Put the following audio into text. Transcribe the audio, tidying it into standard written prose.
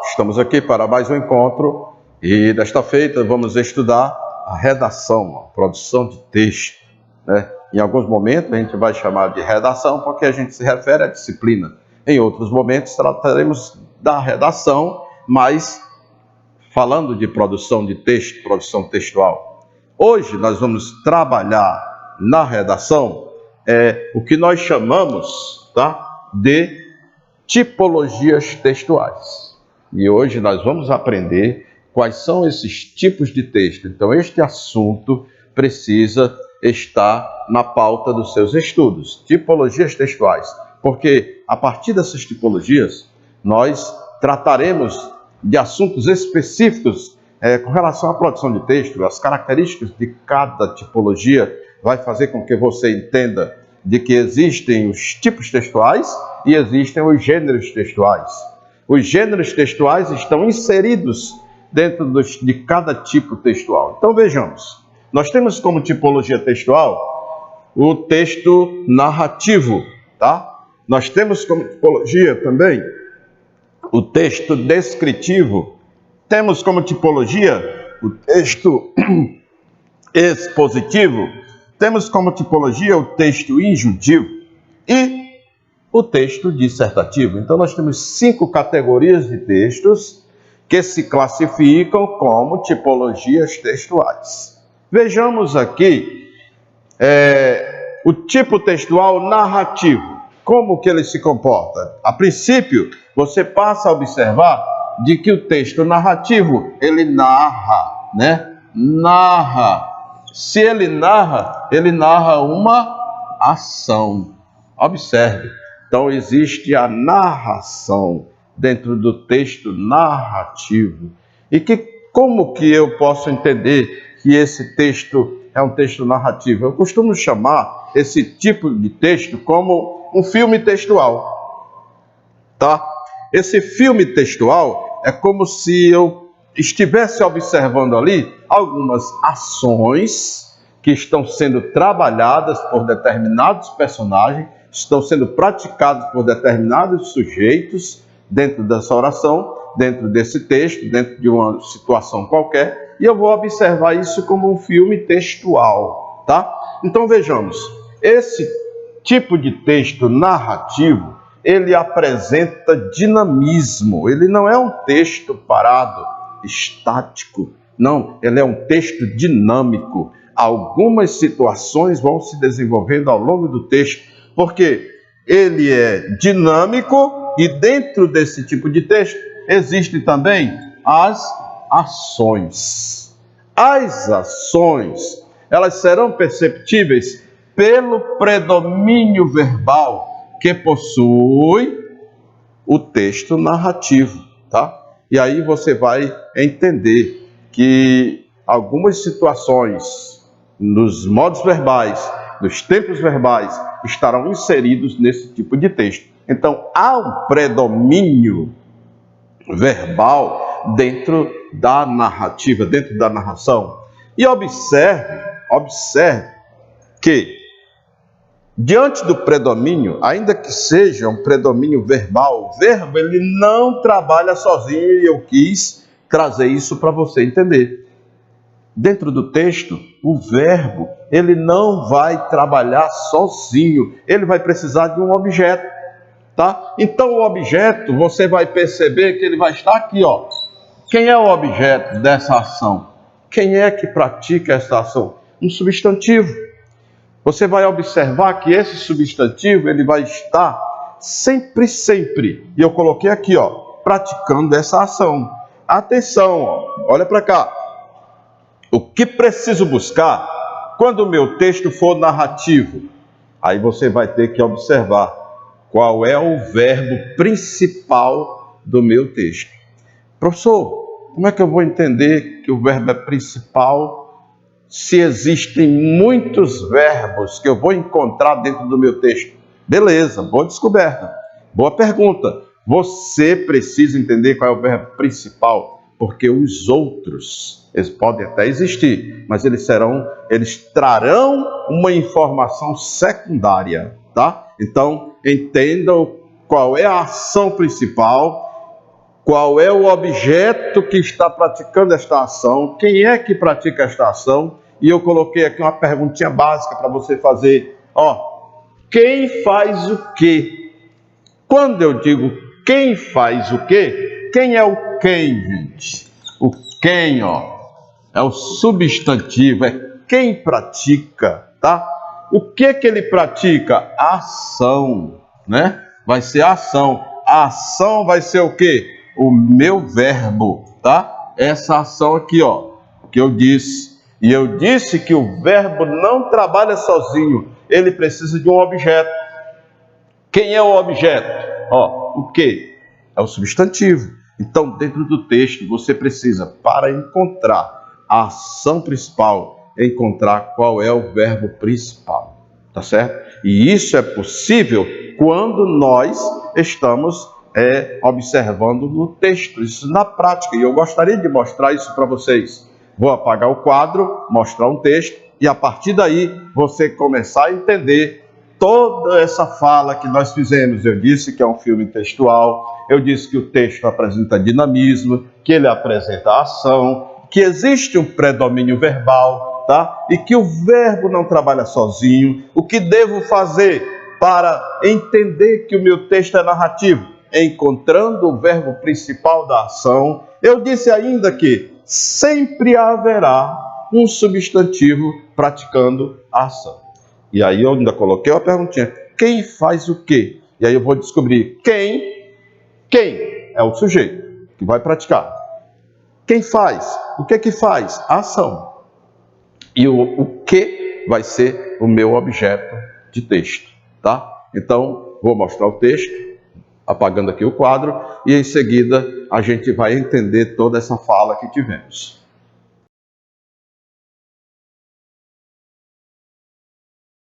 estamos aqui para mais um encontro e desta feita vamos estudar a redação, a produção de texto, né? Em alguns momentos a gente vai chamar de redação porque a gente se refere à disciplina. Em outros momentos trataremos da redação, mas falando de produção de texto, produção textual. Hoje nós vamos trabalhar na redação o que nós chamamos, tá, de tipologias textuais. E hoje nós vamos aprender quais são esses tipos de texto. Então este assunto precisa estar na pauta dos seus estudos. Tipologias textuais. Porque a partir dessas tipologias nós trataremos de assuntos específicos com relação à produção de texto. As características de cada tipologia vai fazer com que você entenda de que existem os tipos textuais e existem os gêneros textuais. Os gêneros textuais estão inseridos dentro de cada tipo textual. Então vejamos, nós temos como tipologia textual o texto narrativo, tá? Nós temos como tipologia também o texto descritivo, temos como tipologia o texto expositivo, temos como tipologia o texto injuntivo e o texto dissertativo. Então nós temos 5 categorias de textos que se classificam como tipologias textuais. Vejamos aqui o tipo textual narrativo. Como que ele se comporta? A princípio, você passa a observar de que o texto narrativo, ele narra, né? Narra. Se ele narra uma ação. Observe. Então, existe a narração dentro do texto narrativo. E como que eu posso entender que esse texto é um texto narrativo? Eu costumo chamar esse tipo de texto como um filme textual, tá? Esse filme textual é como se eu estivesse observando ali algumas ações que estão sendo trabalhadas por determinados personagens, estão sendo praticadas por determinados sujeitos dentro dessa oração, dentro desse texto, dentro de uma situação qualquer, e eu vou observar isso como um filme textual, tá? Então vejamos, esse tipo de texto narrativo, ele apresenta dinamismo, ele não é um texto parado, estático, não, ele é um texto dinâmico. Algumas situações vão se desenvolvendo ao longo do texto, porque ele é dinâmico e dentro desse tipo de texto existem também as ações. As ações, elas serão perceptíveis pelo predomínio verbal que possui o texto narrativo, tá? E aí você vai entender que algumas situações nos modos verbais, nos tempos verbais, estarão inseridos nesse tipo de texto. Então, há um predomínio verbal dentro da narrativa, dentro da narração. E observe que, diante do predomínio, ainda que seja um predomínio verbal, o verbo ele não trabalha sozinho e eu quis trazer isso para você entender. Dentro do texto, o verbo ele não vai trabalhar sozinho, ele vai precisar de um objeto, tá? Então o objeto, você vai perceber que ele vai estar aqui, ó. Quem é o objeto dessa ação? Quem é que pratica essa ação? Um substantivo. Você vai observar que esse substantivo, ele vai estar sempre, e eu coloquei aqui, ó, praticando essa ação. Atenção, ó, olha para cá. O que preciso buscar quando o meu texto for narrativo? Aí você vai ter que observar qual é o verbo principal do meu texto. Professor, como é que eu vou entender que o verbo é principal se existem muitos verbos que eu vou encontrar dentro do meu texto? Beleza, boa descoberta, boa pergunta. Você precisa entender qual é o verbo principal, porque os outros, eles podem até existir, mas eles trarão uma informação secundária, tá? Então, entendam qual é a ação principal qual é o objeto que está praticando esta ação, quem é que pratica esta ação, e eu coloquei aqui uma perguntinha básica para você fazer. Quem faz o quê? Quando eu digo quem faz o quê, quem é o quem, gente? O quem, é o substantivo, é quem pratica, tá? O que ele pratica? Ação, né? Vai ser ação. A ação vai ser o quê? O meu verbo, tá? Essa ação aqui, que eu disse. E eu disse que o verbo não trabalha sozinho, ele precisa de um objeto. Quem é o objeto? O que? É o substantivo. Então, dentro do texto, você precisa, para encontrar a ação principal, encontrar qual é o verbo principal, tá certo? E isso é possível quando nós estamos observando no texto, isso na prática. E eu gostaria de mostrar isso para vocês. Vou apagar o quadro, mostrar um texto, e a partir daí você começar a entender toda essa fala que nós fizemos. Eu disse que é um filme textual, eu disse que o texto apresenta dinamismo, que ele apresenta ação, que existe um predomínio verbal, tá? E que o verbo não trabalha sozinho. O que devo fazer para entender que o meu texto é narrativo? Encontrando o verbo principal da ação. Eu disse ainda que sempre haverá um substantivo praticando a ação. E aí eu ainda coloquei uma perguntinha: quem faz o quê? E aí eu vou descobrir quem é o sujeito que vai praticar. Quem faz? O que faz? A ação. E o que vai ser o meu objeto de texto, tá? Então, vou mostrar o texto, apagando aqui o quadro, e em seguida a gente vai entender toda essa fala que tivemos.